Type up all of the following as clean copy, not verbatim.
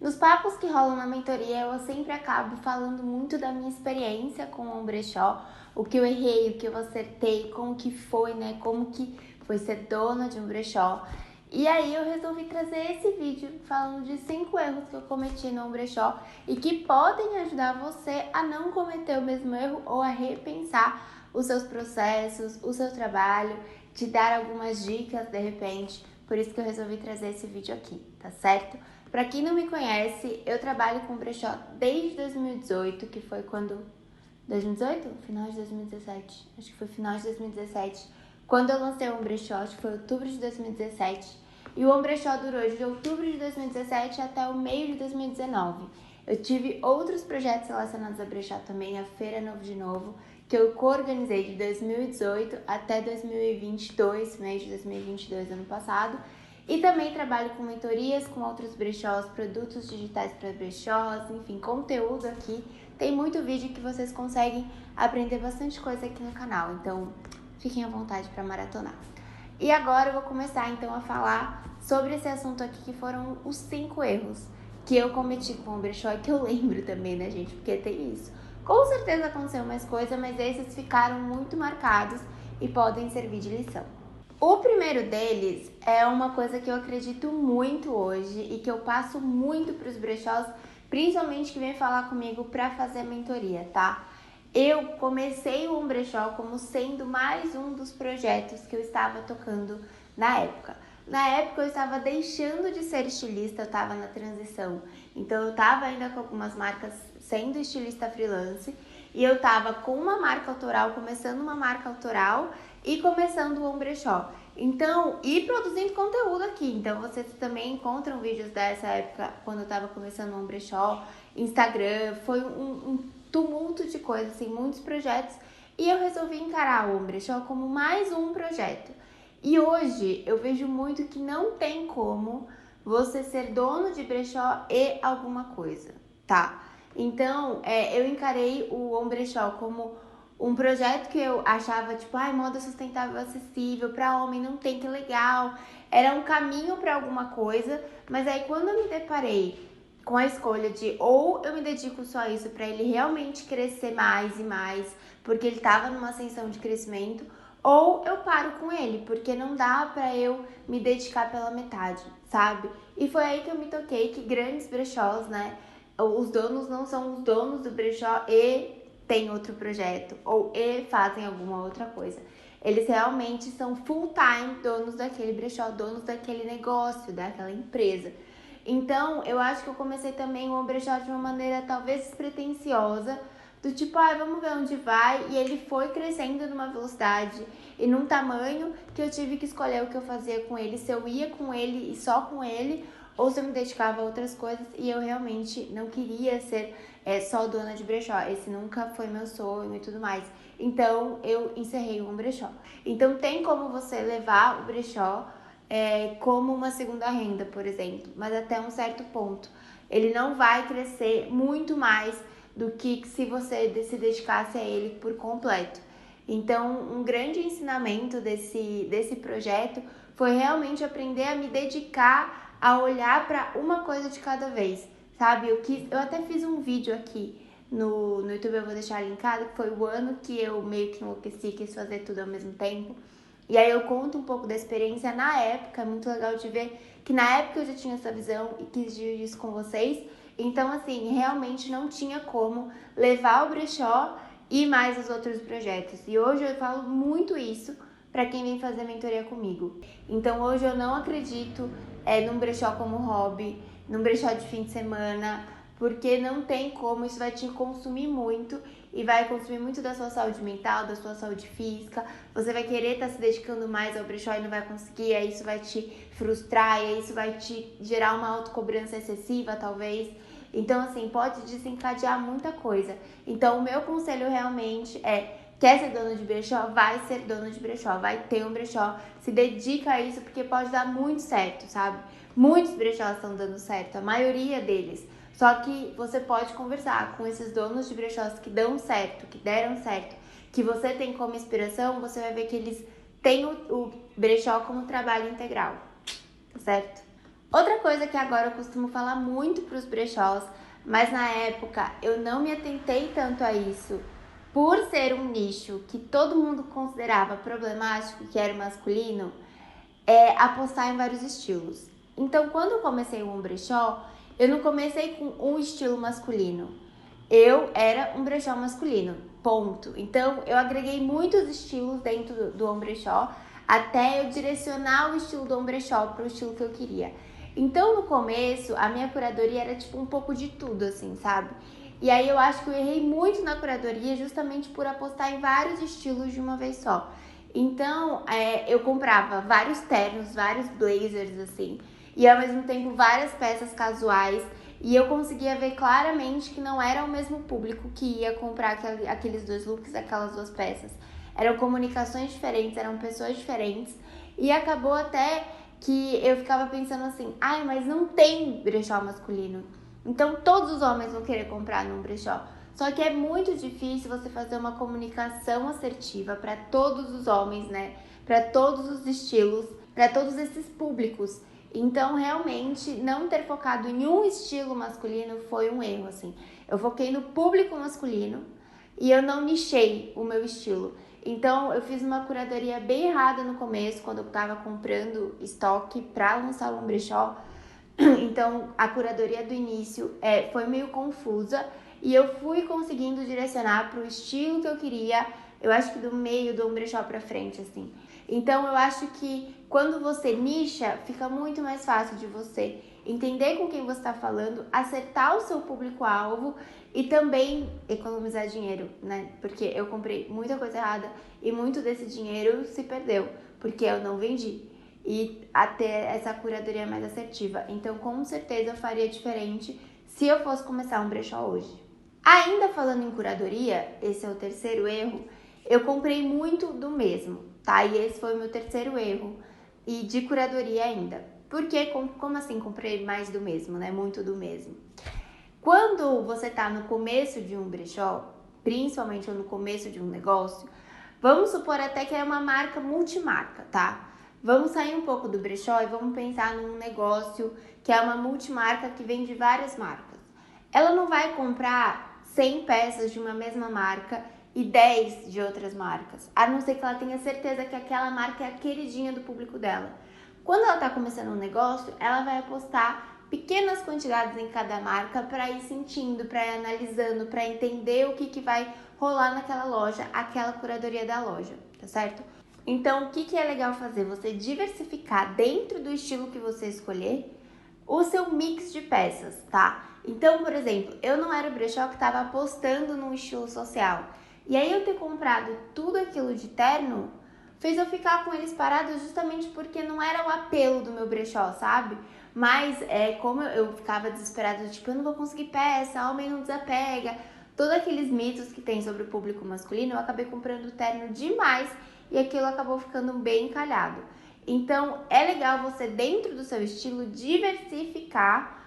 Nos papos que rolam na mentoria, eu sempre acabo falando muito da minha experiência com o brechó, o que eu errei, o que eu acertei, como que foi, né? Como que foi ser dona de um brechó. E aí eu resolvi trazer esse vídeo falando de 5 erros que eu cometi no brechó e que podem ajudar você a não cometer o mesmo erro ou a repensar os seus processos, o seu trabalho, te dar algumas dicas de repente. Por isso que eu resolvi trazer esse vídeo aqui, tá certo? Pra quem não me conhece, eu trabalho com brechó desde 2018, que foi quando... 2018? Final de 2017. Acho que foi final de 2017. Quando eu lancei o brechó, acho que foi outubro de 2017. E o brechó durou de outubro de 2017 até o meio de 2019. Eu tive outros projetos relacionados a brechó também, a Feira Novo de Novo, que eu co-organizei de 2018 até 2022, mês de 2022, ano passado. E também trabalho com mentorias, com outros brechós, produtos digitais para brechós, enfim, conteúdo aqui. Tem muito vídeo que vocês conseguem aprender bastante coisa aqui no canal, então fiquem à vontade para maratonar. E agora eu vou começar então a falar sobre esse assunto aqui, que foram os 5 erros que eu cometi com o brechó e que eu lembro também, né, gente? Porque tem isso. Com certeza aconteceu mais coisa, mas esses ficaram muito marcados e podem servir de lição. O primeiro deles é uma coisa que eu acredito muito hoje e que eu passo muito para os brechós, principalmente que vem falar comigo para fazer mentoria, tá? Eu comecei o brechó como sendo mais um dos projetos que eu estava tocando na época. Na época eu estava deixando de ser estilista, eu estava na transição. Então eu estava ainda com algumas marcas sendo estilista freelance e eu estava com uma marca autoral, começando uma marca autoral e começando o brechó. Então, e produzindo conteúdo aqui. Então, vocês também encontram vídeos dessa época, quando eu tava começando o brechó, Instagram, foi um tumulto de coisas, assim, muitos projetos. E eu resolvi encarar o brechó como mais um projeto. E hoje, eu vejo muito que não tem como você ser dono de brechó e alguma coisa, tá? Então, eu encarei o brechó como um projeto que eu achava, tipo, moda sustentável acessível para homem, não tem, que legal. Era um caminho para alguma coisa, mas aí quando eu me deparei com a escolha de ou eu me dedico só a isso para ele realmente crescer mais e mais, porque ele tava numa ascensão de crescimento, ou eu paro com ele, porque não dá para eu me dedicar pela metade, sabe? E foi aí que eu me toquei que grandes brechós, né, os donos não são os donos do brechó e tem outro projeto ou fazem alguma outra coisa. Eles realmente são full time donos daquele brechó, donos daquele negócio, daquela empresa. Então, eu acho que eu comecei também o brechó de uma maneira talvez despretensiosa, do tipo, vamos ver onde vai, e ele foi crescendo numa velocidade e num tamanho que eu tive que escolher o que eu fazia com ele, se eu ia com ele e só com ele, ou se eu me dedicava a outras coisas, e eu realmente não queria ser só dona de brechó. Esse nunca foi meu sonho e tudo mais. Então, eu encerrei o brechó. Então, tem como você levar o brechó como uma segunda renda, por exemplo, mas até um certo ponto. Ele não vai crescer muito mais do que se você se dedicasse a ele por completo. Então, um grande ensinamento desse projeto foi realmente aprender a me dedicar a olhar para uma coisa de cada vez, sabe? Eu até fiz um vídeo aqui no YouTube, eu vou deixar linkado, que foi o ano que eu meio que enlouqueci, quis fazer tudo ao mesmo tempo. E aí eu conto um pouco da experiência na época, é muito legal de ver que na época eu já tinha essa visão e quis dividir isso com vocês. Então, assim, realmente não tinha como levar o brechó e mais os outros projetos. E hoje eu falo muito isso para quem vem fazer mentoria comigo. Então, hoje eu não acredito num brechó como hobby, num brechó de fim de semana, porque não tem como, isso vai te consumir muito e vai consumir muito da sua saúde mental, da sua saúde física. Você vai querer estar se dedicando mais ao brechó e não vai conseguir, aí isso vai te frustrar, e aí isso vai te gerar uma autocobrança excessiva, talvez. Então, assim, pode desencadear muita coisa. Então, o meu conselho realmente quer ser dono de brechó? Vai ser dono de brechó, vai ter um brechó, se dedica a isso, porque pode dar muito certo, sabe? Muitos brechós estão dando certo, a maioria deles. Só que você pode conversar com esses donos de brechós que dão certo, que deram certo, que você tem como inspiração, você vai ver que eles têm o brechó como trabalho integral, certo? Outra coisa que agora eu costumo falar muito para os brechós, mas na época eu não me atentei tanto a isso, por ser um nicho que todo mundo considerava problemático, que era o masculino, é apostar em vários estilos. Então, quando eu comecei o brechó, eu não comecei com um estilo masculino. Eu era um brechó masculino, ponto. Então, eu agreguei muitos estilos dentro do brechó, até eu direcionar o estilo do brechó para o estilo que eu queria. Então, no começo, a minha curadoria era tipo um pouco de tudo, assim, sabe? E aí eu acho que eu errei muito na curadoria justamente por apostar em vários estilos de uma vez só. Então, eu comprava vários ternos, vários blazers, assim, e ao mesmo tempo várias peças casuais, e eu conseguia ver claramente que não era o mesmo público que ia comprar aqueles dois looks, aquelas duas peças. Eram comunicações diferentes, eram pessoas diferentes, e acabou até que eu ficava pensando assim, ai, mas não tem brechó masculino, então todos os homens vão querer comprar num brechó. Só que é muito difícil você fazer uma comunicação assertiva para todos os homens, né? Para todos os estilos, para todos esses públicos. Então, realmente, não ter focado em um estilo masculino foi um erro, assim. Eu foquei no público masculino e eu não nichei o meu estilo. Então, eu fiz uma curadoria bem errada no começo, quando eu estava comprando estoque para lançar o brechó. Então, a curadoria do início foi meio confusa e eu fui conseguindo direcionar para o estilo que eu queria, eu acho que do meio do brechó para frente, assim. Então, eu acho que quando você nicha, fica muito mais fácil de você entender com quem você está falando, acertar o seu público-alvo e também economizar dinheiro, né? Porque eu comprei muita coisa errada e muito desse dinheiro se perdeu, porque eu não vendi e até essa curadoria mais assertiva. Então, com certeza, eu faria diferente se eu fosse começar um brechó hoje. Ainda falando em curadoria, esse é o terceiro erro, eu comprei muito do mesmo, tá? E esse foi o meu terceiro erro, e de curadoria ainda. Porque, como assim comprei mais do mesmo, né? Muito do mesmo. Quando você tá no começo de um brechó, principalmente no começo de um negócio, vamos supor até que é uma marca multimarca, tá? Vamos sair um pouco do brechó e vamos pensar num negócio que é uma multimarca que vende várias marcas. Ela não vai comprar 100 peças de uma mesma marca e 10 de outras marcas, a não ser que ela tenha certeza que aquela marca é a queridinha do público dela. Quando ela está começando um negócio, ela vai apostar pequenas quantidades em cada marca para ir sentindo, para ir analisando, para entender o que vai rolar naquela loja, aquela curadoria da loja, tá certo? Então, o que é legal fazer? Você diversificar dentro do estilo que você escolher o seu mix de peças, tá? Então, por exemplo, eu não era o brechó que estava apostando num estilo social. E aí eu ter comprado tudo aquilo de terno fez eu ficar com eles parados justamente porque não era o apelo do meu brechó, sabe? Mas como eu ficava desesperada, tipo, eu não vou conseguir peça, homem não desapega. Todos aqueles mitos que tem sobre o público masculino, eu acabei comprando terno demais e aquilo acabou ficando bem encalhado. Então, é legal você, dentro do seu estilo, diversificar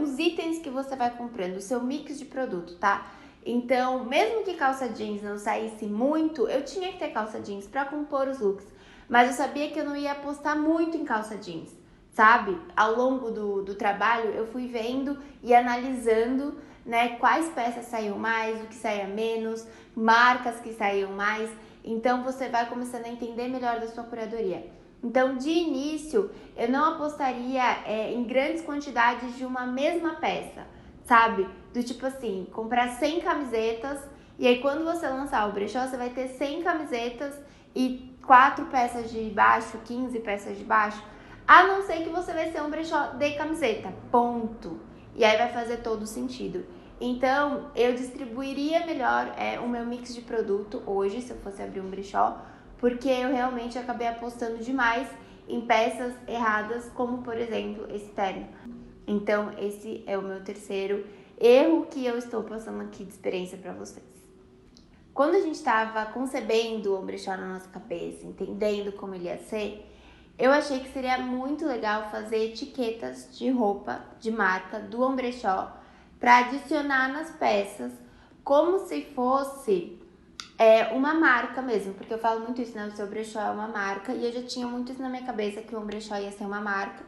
os itens que você vai comprando, o seu mix de produto, tá? Então, mesmo que calça jeans não saísse muito, eu tinha que ter calça jeans para compor os looks. Mas eu sabia que eu não ia apostar muito em calça jeans, sabe? Ao longo do trabalho, eu fui vendo e analisando, né, quais peças saíam mais, o que saía menos, marcas que saíam mais. Então, você vai começando a entender melhor da sua curadoria. Então, de início, eu não apostaria em grandes quantidades de uma mesma peça, sabe? Do tipo assim, comprar 100 camisetas e aí quando você lançar o brechó, você vai ter 100 camisetas e 4 peças de baixo, 15 peças de baixo, a não ser que você vai ser um brechó de camiseta, ponto. E aí vai fazer todo sentido. Então, eu distribuiria melhor o meu mix de produto hoje, se eu fosse abrir um brechó, porque eu realmente acabei apostando demais em peças erradas, como por exemplo esse terno. Então, esse é o meu terceiro erro que eu estou passando aqui de experiência para vocês. Quando a gente estava concebendo o brechó na nossa cabeça, entendendo como ele ia ser, eu achei que seria muito legal fazer etiquetas de roupa de marca do ombrechó para adicionar nas peças, como se fosse uma marca mesmo, porque eu falo muito isso, né? O seu brechó é uma marca, e eu já tinha muito isso na minha cabeça, que o brechó ia ser uma marca.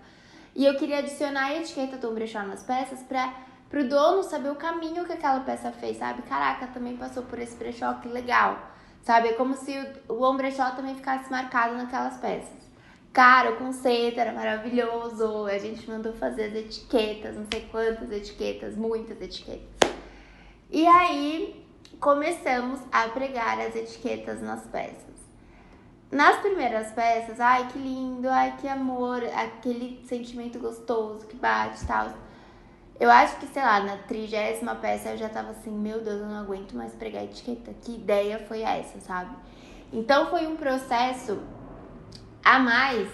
E eu queria adicionar a etiqueta do brechó nas peças para o dono saber o caminho que aquela peça fez, sabe? Caraca, também passou por esse brechó, que legal. Sabe? É como se o ombrechó também ficasse marcado naquelas peças. Cara, o conceito era maravilhoso. A gente mandou fazer as etiquetas, não sei quantas etiquetas, muitas etiquetas. E aí começamos a pregar as etiquetas nas peças. Nas primeiras peças, ai que lindo, ai que amor, aquele sentimento gostoso que bate e tal. Eu acho que, sei lá, na 30ª peça eu já tava assim, meu Deus, eu não aguento mais pregar etiqueta. Que ideia foi essa, sabe? Então foi um processo a mais,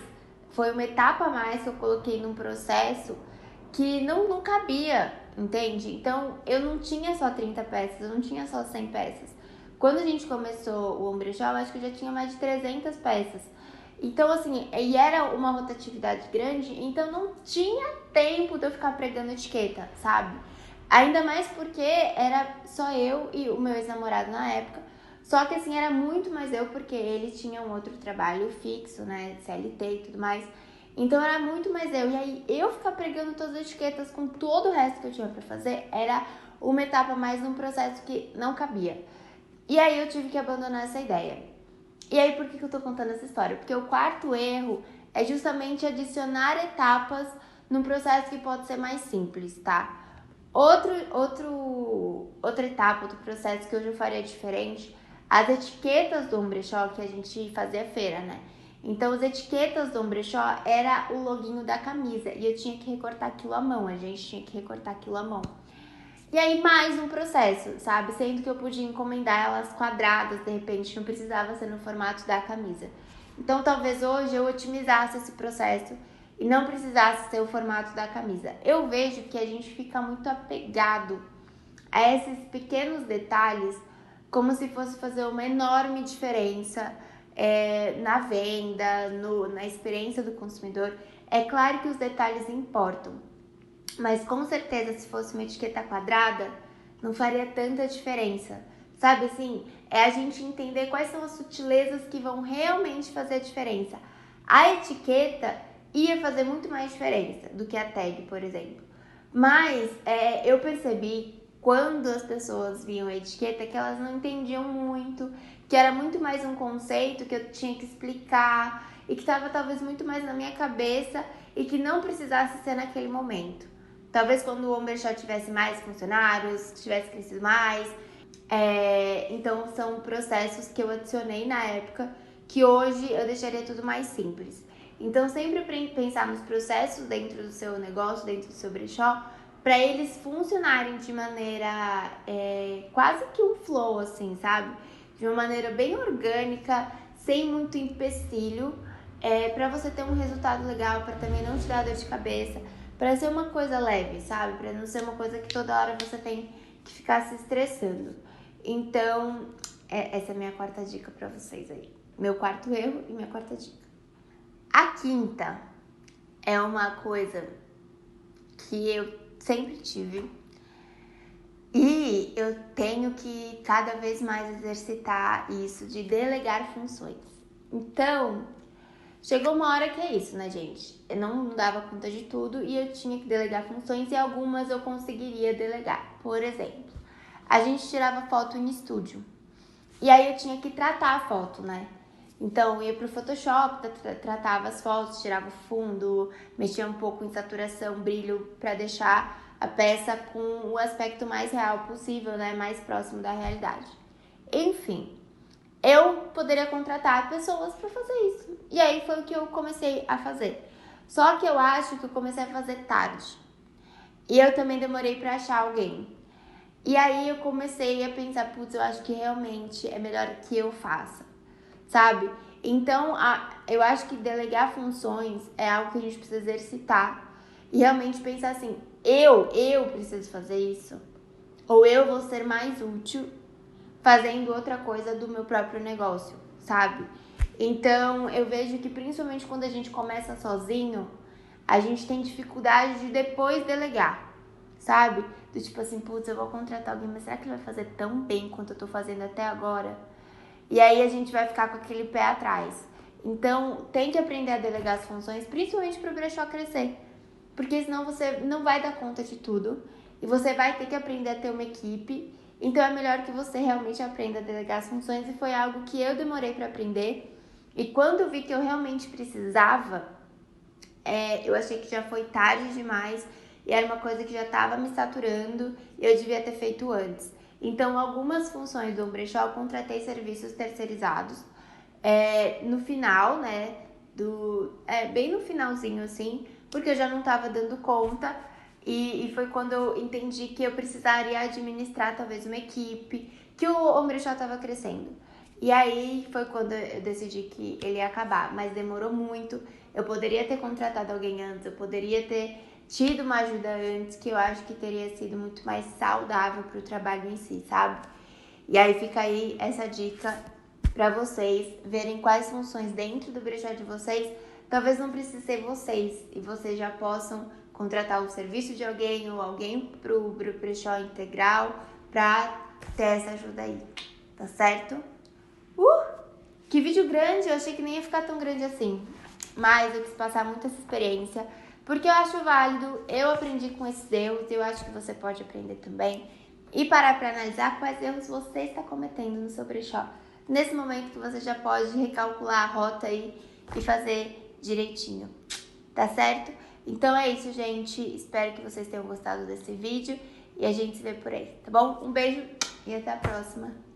foi uma etapa a mais que eu coloquei num processo que não cabia, entende? Então eu não tinha só 30 peças, eu não tinha só 100 peças. Quando a gente começou o ombrechó, eu acho que eu já tinha mais de 300 peças. Então, assim, e era uma rotatividade grande, então não tinha tempo de eu ficar pregando etiqueta, sabe? Ainda mais porque era só eu e o meu ex-namorado na época. Só que, assim, era muito mais eu, porque ele tinha um outro trabalho fixo, né, CLT e tudo mais. Então, era muito mais eu. E aí, eu ficar pregando todas as etiquetas com todo o resto que eu tinha pra fazer, era uma etapa mais num processo que não cabia. E aí, eu tive que abandonar essa ideia. E aí, por que eu tô contando essa história? Porque o quarto erro é justamente adicionar etapas num processo que pode ser mais simples, tá? Outra etapa, outro processo que hoje eu faria diferente, as etiquetas do ombrechó que a gente fazia feira, né? Então, as etiquetas do ombrechó era o loginho da camisa e eu tinha que recortar aquilo à mão, a gente tinha que recortar aquilo à mão. E aí, mais um processo, sabe? Sendo que eu podia encomendar elas quadradas, de repente, não precisava ser no formato da camisa. Então, talvez hoje eu otimizasse esse processo e não precisasse ser o formato da camisa. Eu vejo que a gente fica muito apegado a esses pequenos detalhes, como se fosse fazer uma enorme diferença na venda, na experiência do consumidor. É claro que os detalhes importam, mas com certeza se fosse uma etiqueta quadrada, não faria tanta diferença. Sabe assim, é a gente entender quais são as sutilezas que vão realmente fazer a diferença. A etiqueta ia fazer muito mais diferença do que a tag, por exemplo. Mas eu percebi quando as pessoas viam a etiqueta que elas não entendiam muito, que era muito mais um conceito que eu tinha que explicar e que estava talvez muito mais na minha cabeça e que não precisasse ser naquele momento. Talvez quando o ombrechó tivesse mais funcionários, tivesse crescido mais. Então são processos que eu adicionei na época que hoje eu deixaria tudo mais simples. Então sempre pensar nos processos dentro do seu negócio, dentro do seu brechó, para eles funcionarem de maneira quase que um flow, assim, sabe? De uma maneira bem orgânica, sem muito empecilho, para você ter um resultado legal, para também não te dar dor de cabeça, para ser uma coisa leve, sabe? Para não ser uma coisa que toda hora você tem que ficar se estressando. Então, essa é a minha quarta dica para vocês aí. Meu quarto erro e minha quarta dica. A quinta é uma coisa que eu sempre tive e eu tenho que cada vez mais exercitar isso de delegar funções. Então, chegou uma hora que é isso, né, gente? Eu não dava conta de tudo e eu tinha que delegar funções e algumas eu conseguiria delegar. Por exemplo, a gente tirava foto em estúdio e aí eu tinha que tratar a foto, né? Então, eu ia pro Photoshop, tratava as fotos, tirava o fundo, mexia um pouco em saturação, brilho, para deixar a peça com o aspecto mais real possível, né? Mais próximo da realidade. Enfim, eu poderia contratar pessoas para fazer isso. E aí foi o que eu comecei a fazer. Só que eu acho que eu comecei a fazer tarde. E eu também demorei para achar alguém. E aí eu comecei a pensar, putz, eu acho que realmente é melhor que eu faça, sabe? Então, eu acho que delegar funções é algo que a gente precisa exercitar e realmente pensar assim, eu preciso fazer isso, ou eu vou ser mais útil fazendo outra coisa do meu próprio negócio, sabe? Então, eu vejo que principalmente quando a gente começa sozinho, a gente tem dificuldade de depois delegar, sabe? Do tipo assim, putz, eu vou contratar alguém, mas será que ele vai fazer tão bem quanto eu tô fazendo até agora? E aí a gente vai ficar com aquele pé atrás. Então, tem que aprender a delegar as funções, principalmente para o brechó crescer. porque senão você não vai dar conta de tudo e você vai ter que aprender a ter uma equipe. Então é melhor que você realmente aprenda a delegar as funções, e foi algo que eu demorei para aprender. E quando eu vi que eu realmente precisava, eu achei que já foi tarde demais e era uma coisa que já estava me saturando e eu devia ter feito antes. Então, algumas funções do brechó eu contratei serviços terceirizados. No final, né, bem no finalzinho assim, porque eu já não estava dando conta, e foi quando eu entendi que eu precisaria administrar talvez uma equipe, que o Ombrechó estava crescendo. E aí foi quando eu decidi que ele ia acabar, mas demorou muito. Eu poderia ter contratado alguém antes, eu poderia ter tido uma ajuda antes, que eu acho que teria sido muito mais saudável para o trabalho em si, sabe? E aí fica aí essa dica para vocês verem quais funções dentro do brechó de vocês talvez não precise ser vocês, e vocês já possam contratar o serviço de alguém ou alguém pro brechó integral para ter essa ajuda aí, tá certo? Que vídeo grande, eu achei que nem ia ficar tão grande assim, mas eu quis passar muito essa experiência porque eu acho válido, eu aprendi com esses erros e eu acho que você pode aprender também e parar para analisar quais erros você está cometendo no seu brechó. Nesse momento que você já pode recalcular a rota aí e fazer direitinho, tá certo? Então é isso, gente. Espero que vocês tenham gostado desse vídeo e a gente se vê por aí, tá bom? Um beijo e até a próxima.